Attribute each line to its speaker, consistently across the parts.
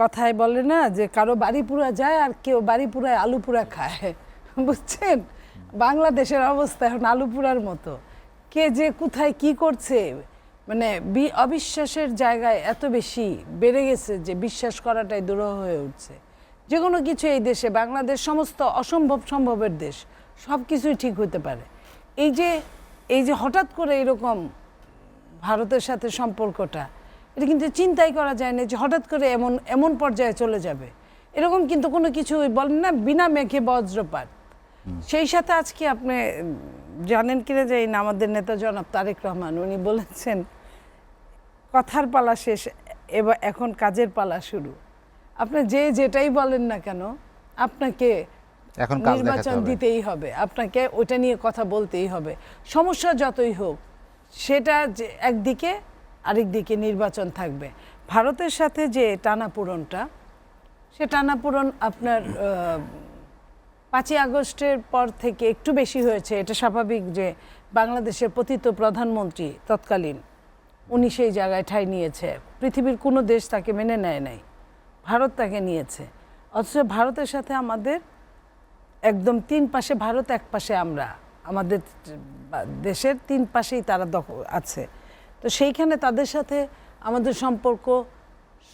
Speaker 1: কথায় বলে না যে কারো বাড়ি পুরা যায় আর কেউ বাড়ি পুরায় আলু পুরা খায়, বুঝছেন? বাংলাদেশের অবস্থা এখন আলু পুরার মতো, কে যে কোথায় কি করছে, মানে অবিশ্বাসের জায়গায় এত বেশি বেড়ে গেছে যে বিশ্বাস করাটাই দুরূহ হয়ে উঠছে। যে কোনো কিছু এই দেশে, বাংলাদেশ সমস্ত অসম্ভব সম্ভবের দেশ, সব কিছুই ঠিক হতে পারে। এই যে হঠাৎ করে এরকম ভারতের সাথে সম্পর্কটা, এটা কিন্তু চিন্তাই করা যায় না যে হঠাৎ করে এমন পর্যায়ে চলে যাবে। এরকম কিন্তু কোনো কিছু বলেন না, বিনা মেঘে বজ্রপাত। সেই সাথে আজকে আপনি জানেন কিনা যে আমাদের নেতা জনাব তারেক রহমান উনি বলেছেন কথার পালা শেষ, এবার এখন কাজের পালা শুরু। আপনি যেটাই বলেন না কেন, আপনাকে
Speaker 2: এখন
Speaker 1: নির্বাচন দিতেই হবে, আপনাকে ওইটা নিয়ে কথা বলতেই হবে, সমস্যা যতই হোক। সেটা যে একদিকে, আরেক দিকে নির্বাচন থাকবে। ভারতের সাথে যে টানাপোড়েনটা, সে টানাপোড়েন আপনার 5ই আগস্টের পর থেকে একটু বেশি হয়েছে। এটা স্বাভাবিক যে বাংলাদেশের পতিত প্রধানমন্ত্রী তৎকালীন, উনি সেই জায়গায় ঠাঁই নিয়েছে। পৃথিবীর কোনো দেশ তাকে মেনে নেয় নাই, ভারত তাকে নিয়েছে। অথচ ভারতের সাথে আমাদের একদম 3 পাশে ভারত, এক পাশে আমরা, আমাদের দেশের 3 পাশেই তারা আছে। তো সেইখানে তাদের সাথে আমাদের সম্পর্ক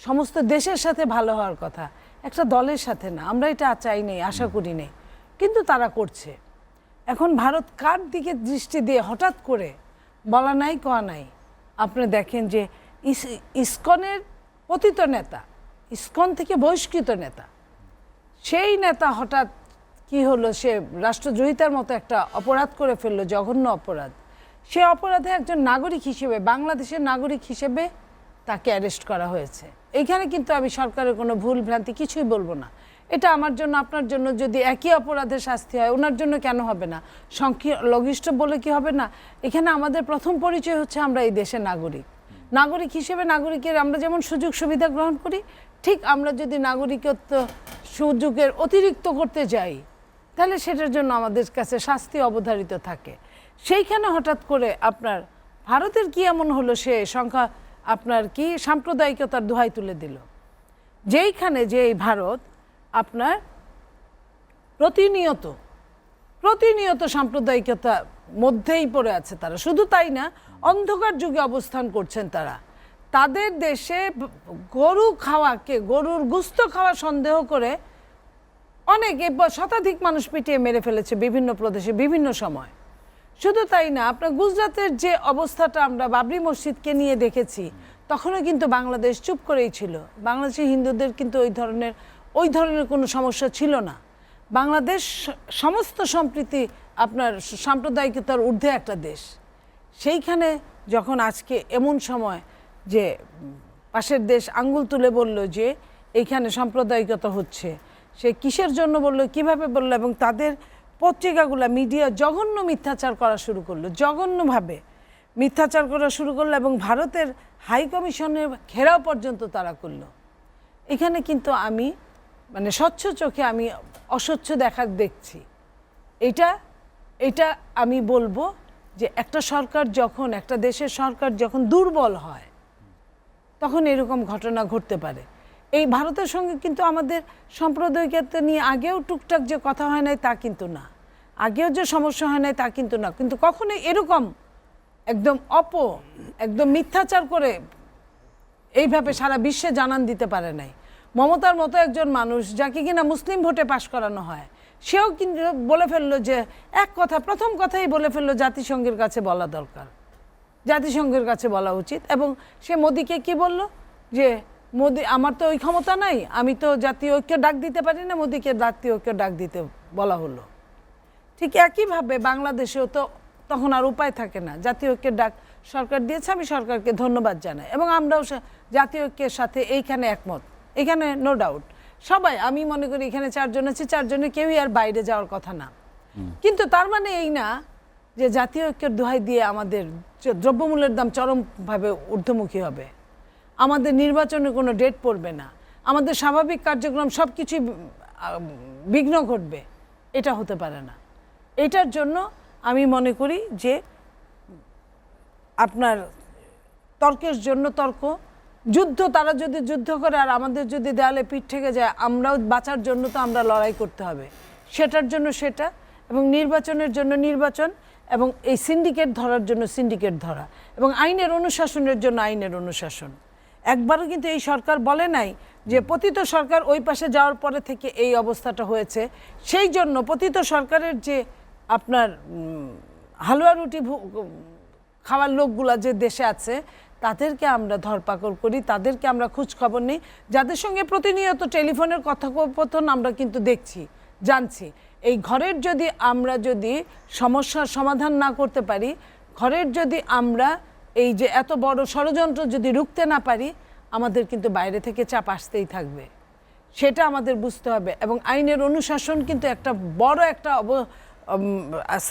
Speaker 1: সমস্ত দেশের সাথে ভালো হওয়ার কথা, একটা দলের সাথে না। আমরা এটা চাই নেই, আশা করি নেই, কিন্তু তারা করছে। এখন ভারত কার দিকে দৃষ্টি দিয়ে হঠাৎ করে, বলা নাই কয়া নাই, আপনি দেখেন যে ইসকনের পতিত নেতা, ইসকন থেকে বহিষ্কৃত নেতা, সেই নেতা হঠাৎ কি হলো, সে রাষ্ট্রদ্রোহিতার মতো একটা অপরাধ করে ফেললো, জঘন্য অপরাধ। সে অপরাধে একজন নাগরিক হিসেবে, বাংলাদেশের নাগরিক হিসেবে তাকে অ্যারেস্ট করা হয়েছে। এইখানে কিন্তু আমি সরকারের কোনো ভুল ভ্রান্তি কিছুই বলবো না। এটা আমার জন্য, আপনার জন্য যদি একই অপরাধের শাস্তি হয়, ওনার জন্য কেন হবে না? সংখ্যালঘিষ্ঠ বলে কি হবে না? এখানে আমাদের প্রথম পরিচয় হচ্ছে আমরা এই দেশের নাগরিক। নাগরিক হিসেবে নাগরিকের আমরা যেমন সুযোগ সুবিধা গ্রহণ করি, ঠিক আমরা যদি নাগরিকত্ব সুযোগের অতিরিক্ত করতে যাই, তাহলে সেটার জন্য আমাদের কাছে শাস্তি অবধারিত থাকে। সেইখানে হঠাৎ করে আপনার ভারতের কি এমন হলো, সে সংখ্যা আপনার কি সাম্প্রদায়িকতার দোহাই তুলে দিল, যেইখানে যে এই ভারত আপনার প্রতিনিয়ত সাম্প্রদায়িকতা মধ্যেই পড়ে আছে। তারা শুধু তাই না, অন্ধকার যুগে অবস্থান করছেন তারা। তাদের দেশে গরুর গোশত খাওয়া সন্দেহ করে অনেক শতাধিক মানুষ পিটিয়ে মেরে ফেলেছে বিভিন্ন প্রদেশে বিভিন্ন সময়। শুধু তাই না, আপনার গুজরাতের যে অবস্থাটা আমরা বাবরি মসজিদকে নিয়ে দেখেছি, তখনও কিন্তু বাংলাদেশ চুপ করেই ছিল। বাংলাদেশি হিন্দুদের কিন্তু ওই ধরনের কোনো সমস্যা ছিল না। বাংলাদেশ সমস্ত সম্প্রীতি আপনার সাম্প্রদায়িকতার ঊর্ধ্বে একটা দেশ। সেইখানে যখন আজকে এমন সময় যে পাশের দেশ আঙ্গুল তুলে বলল যে এইখানে সাম্প্রদায়িকতা হচ্ছে, সে কিসের জন্য বললো, কিভাবে বললো, এবং তাদের পত্রিকাগুলো, মিডিয়া জঘন্য মিথ্যাচার করা শুরু করলো, জঘন্যভাবে মিথ্যাচার করা শুরু করলো, এবং ভারতের হাই কমিশনের ঘেরাও পর্যন্ত তারা করলো। এখানে কিন্তু আমি মানে স্বচ্ছ চোখে আমি অস্বচ্ছ দেখছি। এটা আমি বলবো যে একটা সরকার যখন, একটা দেশের সরকার যখন দুর্বল হয়, তখন এরকম ঘটনা ঘটতে পারে। এই ভারতের সঙ্গে কিন্তু আমাদের সাম্প্রদায়িকতা নিয়ে আগেও টুকটাক যে কথা হয় নাই তা কিন্তু না, আগেও যে সমস্যা হয় নাই তা কিন্তু না, কিন্তু কখনোই এরকম একদম মিথ্যাচার করে এইভাবে সারা বিশ্বে জানান দিতে পারে নাই। মমতার মতো একজন মানুষ, যাকে কিনা মুসলিম ভোটে পাশ করানো হয়, সেও কিন্তু বলে ফেললো যে প্রথম কথাই বলে ফেললো জাতিসংঘের কাছে বলা দরকার, জাতিসংঘের কাছে বলা উচিত। এবং সে মোদিকে কি বলল যে মোদি, আমার তো ওই ক্ষমতা নাই, আমি তো জাতীয় ঐক্য ডাক দিতে পারি না, মোদিকে জাতীয় ঐক্য ডাক দিতে বলা হলো। ঠিক একইভাবে বাংলাদেশেও তো তখন আর উপায় থাকে না, জাতীয় ঐক্যের ডাক সরকার দিয়েছে, আমি সরকারকে ধন্যবাদ জানাই, এবং আমরাও জাতীয় ঐক্যের সাথে এইখানে একমত, এখানে নো ডাউট সবাই। আমি মনে করি এখানে 4 জন আছে, 4 জনের কেউই আর বাইরে যাওয়ার কথা না। কিন্তু তার মানে এই না যে জাতীয় ঐক্যের দোহাই দিয়ে আমাদের দ্রব্যমূল্যের দাম চরমভাবে ঊর্ধ্বমুখী হবে, আমাদের নির্বাচনে কোনো ডেট পড়বে না, আমাদের স্বাভাবিক কার্যক্রম সব কিছুই বিঘ্ন ঘটবে। এটা হতে পারে না। এটার জন্য আমি মনে করি যে আপনার তর্কের জন্য তর্ক, যুদ্ধ, তারা যদি যুদ্ধ করে আর আমাদের যদি দেয়ালে পিঠ থেকে যায়, আমরাও বাঁচার জন্য তো আমরা লড়াই করতে হবে, সেটার জন্য সেটা, এবং নির্বাচনের জন্য নির্বাচন, এবং এই সিন্ডিকেট ধরার জন্য সিন্ডিকেট ধরা, এবং আইনের অনুশাসনের জন্য আইনের অনুশাসন। একবারও কিন্তু এই সরকার বলে নাই যে পতিত সরকার ওই পাশে যাওয়ার পরে থেকে এই অবস্থাটা হয়েছে। সেই জন্য পতিত সরকারের যে আপনার হালুয়া রুটি খাওয়ার লোকগুলা যে দেশে আছে, তাদেরকে আমরা ধরপাকড় করি, তাদেরকে আমরা খোঁজ খবর নিই, যাদের সঙ্গে প্রতিনিয়ত টেলিফোনের কথোপকথন আমরা কিন্তু দেখছি, জানছি। এই ঘরের যদি আমরা যদি সমস্যার সমাধান না করতে পারি, ঘরের যদি আমরা এই যে এত বড় ষড়যন্ত্র যদি রুখতে না পারি, আমাদের কিন্তু বাইরে থেকে চাপ আসতেই থাকবে, সেটা আমাদের বুঝতে হবে। এবং আইনের অনুশাসন কিন্তু একটা বড় একটা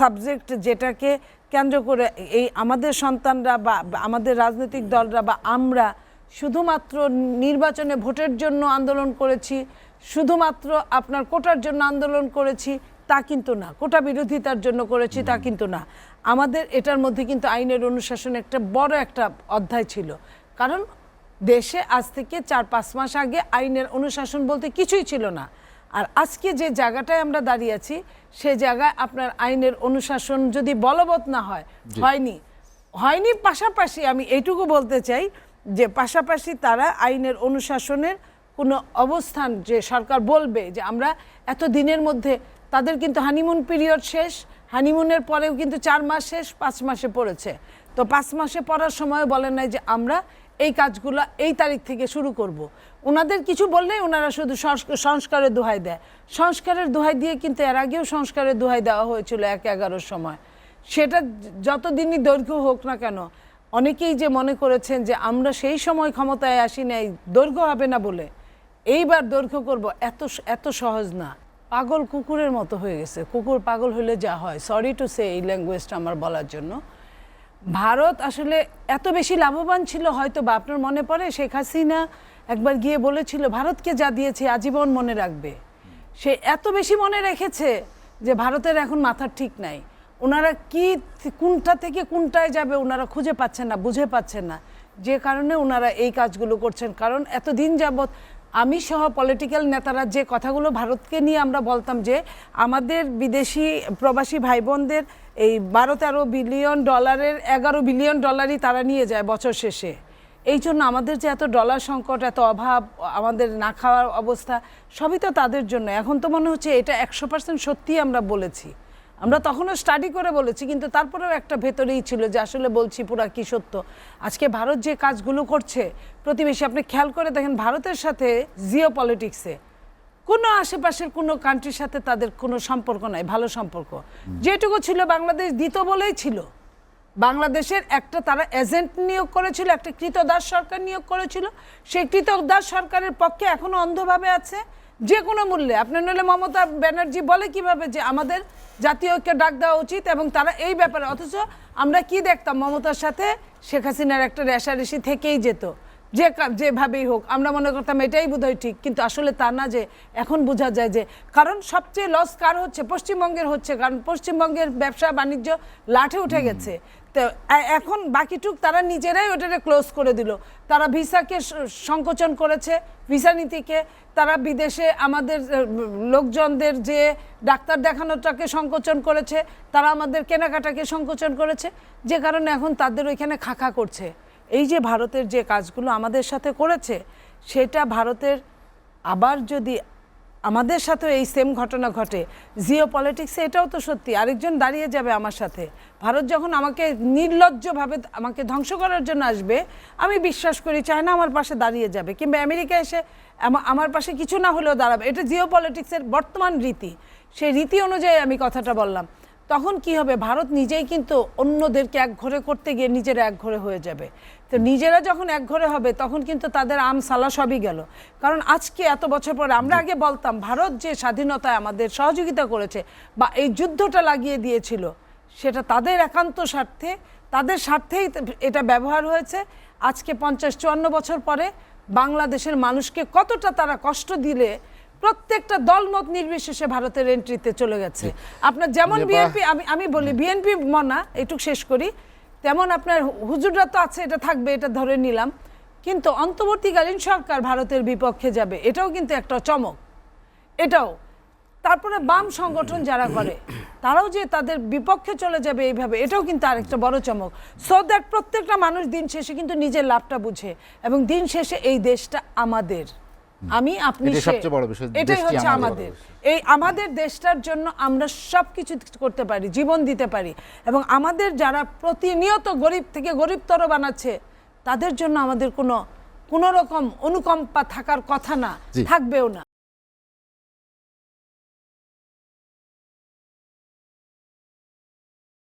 Speaker 1: সাবজেক্ট, যেটাকে কেন্দ্র করে এই আমাদের সন্তানরা বা আমাদের রাজনৈতিক দলরা বা আমরা শুধুমাত্র নির্বাচনে ভোটের জন্য আন্দোলন করেছি, শুধুমাত্র আপনার কোটার জন্য আন্দোলন করেছি তা কিন্তু না, কোটা বিরোধিতার জন্য করেছি তা কিন্তু না। আমাদের এটার মধ্যে কিন্তু আইনের অনুশাসন একটা বড় একটা অধ্যায় ছিল। কারণ দেশে আজ থেকে 4-5 মাস আগে আইনের অনুশাসন বলতে কিছুই ছিল না। আর আজকে যে জায়গাটায় আমরা দাঁড়িয়ে আছি, সে জায়গায় আপনার আইনের অনুশাসন যদি বলবৎ না হয়, হয়নি। পাশাপাশি আমি এইটুকু বলতে চাই যে পাশাপাশি তারা আইনের অনুশাসনের কোনো অবস্থান যে সরকার বলবে যে আমরা এত দিনের মধ্যে, তাদের কিন্তু হানিমুন পিরিয়ড শেষ, হানিমুনের পরেও কিন্তু 4 মাস শেষ, 5 মাসে পড়েছে। তো 5 মাসে পড়ার সময় বলেন নাই যে আমরা এই কাজগুলো এই তারিখ থেকে শুরু করব। ওনাদের কিছু বললেই ওনারা শুধু সংস্কারের দোহাই দেয়। সংস্কারের দোহাই দিয়ে কিন্তু এর আগেও সংস্কারের দোহাই দেওয়া হয়েছিল 1/11 সময়। সেটা যতদিনই দৈর্ঘ্য হোক না কেন, অনেকেই যে মনে করেছেন যে আমরা সেই সময় ক্ষমতায় আসি নাই, দৈর্ঘ্য হবে না বলে এইবার দৈর্ঘ্য করব, এত সহজ না। পাগল কুকুরের মতো হয়ে গেছে। কুকুর পাগল হলে যা হয়, সরি টু সে এই ল্যাঙ্গুয়েজটা আমার বলার জন্য। ভারত আসলে এত বেশি লাভবান ছিল, হয়তো বা আপনার মনে পড়ে শেখ হাসিনা একবার গিয়ে বলেছিল ভারতকে যা দিয়েছে আজীবন মনে রাখবে। সে এত বেশি মনে রেখেছে যে ভারতের এখন মাথার ঠিক নাই। ওনারা কি কোনটা থেকে কোনটায় যাবে ওনারা খুঁজে পাচ্ছেন না, বুঝে পাচ্ছেন না, যে কারণে ওনারা এই কাজগুলো করছেন। কারণ এতদিন যাবৎ আমি সহ পলিটিক্যাল নেতারা যে কথাগুলো ভারতকে নিয়ে আমরা বলতাম যে আমাদের বিদেশি প্রবাসী ভাই বোনদের এই 12-13 বিলিয়ন ডলারের 11 বিলিয়ন ডলারই তারা নিয়ে যায় বছর শেষে। এই জন্য আমাদের যে এত ডলার সংকট, এত অভাব, আমাদের না খাওয়ার অবস্থা, সবই তো তাদের জন্য। এখন তো মনে হচ্ছে এটা 100% সত্যি আমরা বলেছি, আমরা তখনও স্টাডি করে বলেছি, কিন্তু তারপরেও একটা ভেতরেই ছিল যে আসলে বলছি পুরা কি সত্য। আজকে ভারত যে কাজগুলো করছে প্রতিবেশী, আপনি খেয়াল করে দেখেন ভারতের সাথে জিও পলিটিক্সে কোনো আশেপাশের কোনো কান্ট্রির সাথে তাদের কোনো সম্পর্ক নাই, ভালো সম্পর্ক। যেটুকু ছিল বাংলাদেশ দিত বলেই ছিল। বাংলাদেশের একটা তারা এজেন্ট নিয়োগ করেছিল, একটা কৃতদাস সরকার নিয়োগ করেছিল, সেই কৃতদাস সরকারের পক্ষে এখনো অন্ধভাবে আছে যে কোনো মূল্যে। আপনার নইলে মমতা ব্যানার্জি বলে কিভাবে যে আমাদের জাতীয় ঐক্য ডাক দেওয়া উচিত, এবং তারা এই ব্যাপারে, অথচ আমরা কি দেখতাম মমতার সাথে শেখ হাসিনার একটা রেষারেষি থেকেই যেত, যেভাবেই হোক আমরা মনে করতাম এটাই বোধহয় ঠিক, কিন্তু আসলে তা না। যে এখন বোঝা যায় যে কারণ সবচেয়ে লস কার হচ্ছে, পশ্চিমবঙ্গের হচ্ছে, কারণ পশ্চিমবঙ্গের ব্যবসা বাণিজ্য লাঠে উঠে গেছে। তো এখন বাকিটুক তারা নিজেরাই ওটাকে ক্লোজ করে দিল। তারা ভিসাকে সংকোচন করেছে, ভিসা নীতিকে তারা বিদেশে আমাদের লোকজনদের যে ডাক্তার দেখানোটাকে সংকোচন করেছে, তারা আমাদের কেনাকাটাকে সংকোচন করেছে, যে কারণে এখন তাদের ওইখানে খাখা করছে। এই যে ভারতের যে কাজগুলো আমাদের সাথে করেছে, সেটা ভারতের আবার যদি আমাদের সাথে এই সেম ঘটনা ঘটে জিও পলিটিক্সে, এটাও তো সত্যি আরেকজন দাঁড়িয়ে যাবে আমার সাথে। ভারত যখন আমাকে নির্লজ্জভাবে আমাকে ধ্বংস করার জন্য আসবে, আমি বিশ্বাস করি চায়না আমার পাশে দাঁড়িয়ে যাবে, কিংবা আমেরিকা এসে আমার পাশে কিছু না হলেও দাঁড়াবে। এটা জিও পলিটিক্সের বর্তমান রীতি, সেই রীতি অনুযায়ী আমি কথাটা বললাম। তখন কি হবে, ভারত নিজেই কিন্তু অন্যদেরকে একঘরে করতে গিয়ে নিজেরা একঘরে হয়ে যাবে। তো নিজেরা যখন একঘরে হবে তখন কিন্তু তাদের সালা সবই গেল। কারণ আজকে এত বছর পরে আমরা আগে বলতাম ভারত যে স্বাধীনতায় আমাদের সহযোগিতা করেছে বা এই যুদ্ধটা লাগিয়ে দিয়েছিল, সেটা তাদের একান্ত স্বার্থে, তাদের স্বার্থেই এটা ব্যবহার হয়েছে। আজকে 50-54 বছর পরে বাংলাদেশের মানুষকে কতটা তারা কষ্ট দিলে প্রত্যেকটা দলমত নির্বিশেষে ভারতের এন্ট্রিতে চলে গেছে। আপনার যেমন বিএনপি, আমি বলি বিএনপি মনা, এটুক শেষ করি, তেমন আপনার হুজুররা তো আছে, এটা থাকবে, এটা ধরে নিলাম, কিন্তু অন্তর্বর্তীকালীন সরকার ভারতের বিপক্ষে যাবে, এটাও কিন্তু একটা চমক। এটাও তারপরে বাম সংগঠন যারা করে তারাও যে তাদের বিপক্ষে চলে যাবে এইভাবে, এটাও কিন্তু আরেকটা বড় চমক। সো দ্যাট প্রত্যেকটা মানুষ দিন শেষে কিন্তু নিজের লাভটা বুঝে, এবং দিন শেষে এই দেশটা আমাদের, আমি আপনি এটাই হচ্ছে আমাদের। এই আমাদের দেশটার জন্য আমরা সব কিছু করতে পারি, জীবন দিতে পারি, এবং আমাদের যারা প্রতিনিয়ত গরিব থেকে গরিবতর বানাচ্ছে তাদের জন্য আমাদের কোনো রকম অনুকম্পা থাকার কথা না, থাকবেও না।